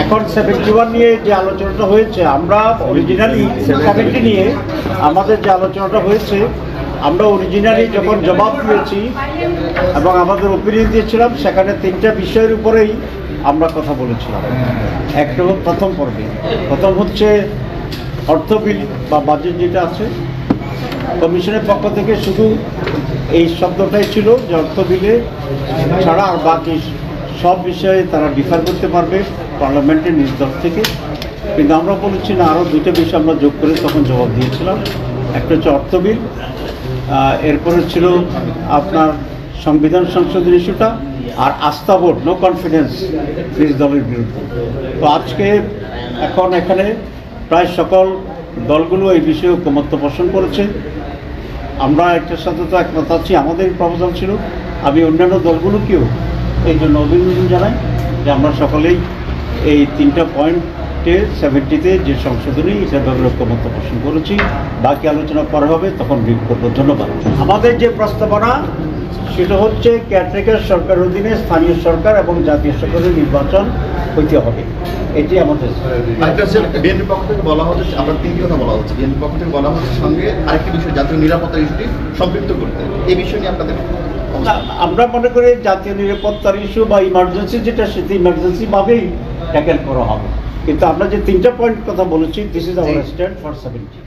এখন 71 নিয়ে যে আলোচনাটা হয়েছে, আমরা অরিজিনালি 70 নিয়ে আমাদের যে আলোচনাটা হয়েছে, আমরা অরিজিনালি যখন জবাব দিয়েছি এবং আমাদের ওপিনিয়ন দিয়েছিলাম, সেখানে 3টা বিষয়ের উপরেই আমরা কথা বলেছিলাম। একটা প্রথম পর্বে, প্রথম হচ্ছে অর্থ বিল বা বাজেট যেটা আছে, কমিশনের পক্ষ থেকে শুধু এই শব্দটাই ছিল যে অর্থ বিলে ছাড়া আর বাকি সব বিষয়ে তারা ডিফার করতে পারবে পার্লামেন্টের নির্দেশ থেকে। কিন্তু আমরা বলেছি না, আরও 2টা বিষয় আমরা যোগ করে তখন জবাব দিয়েছিলাম। একটা হচ্ছে অর্থ বিল, এরপরে ছিল আপনার সংবিধান সংশোধন ইস্যুটা, আর আস্থা ভোট, নো কনফিডেন্স নিজ দলের বিরুদ্ধে। তো আজকে এখন এখানে প্রায় সকল দলগুলো এই বিষয়ে ঐকমত্য পোষণ করেছে। আমরা একটার সাথে তো একমত আছি, আমাদের প্রপোজাল ছিল। আমি অন্যান্য দলগুলোকেও এই জন্য অভিনন্দন জানাই যে আমরা সকলেই এই 3টা পয়েন্টে 70-তে যে সংশোধনী এটার ব্যাপারে ঐকমত্য পোষণ করেছি। বাকি আলোচনা পরে হবে, তখন রিড করবো। ধন্যবাদ। আমাদের যে প্রস্তাবনা সেটা হচ্ছে কেয়ারটেকার সরকারের অধীনে স্থানীয় সরকার এবং জাতীয় সরকারের নির্বাচন হইতে হবে, এটি আমাদের। বিএনপির পক্ষ থেকে বলা হচ্ছে, আমরা 3টি কথা বলা হচ্ছে। বিএনপির পক্ষ থেকে বলা হচ্ছে সঙ্গে আরেকটি বিষয়, জাতীয় নিরাপত্তা ইস্যুটি সম্পৃক্ত করতে। এই বিষয় নিয়ে আপনাদের আমরা মনে করি জাতীয় নিরাপত্তার ইস্যু বা ইমার্জেন্সি যেটা, সেটা ইমার্জেন্সি ভাবেই ট্যাকেল করা হবে। কিন্তু আমরা যে 3টা পয়েন্ট কথা বলেছি, this is our stand for 70।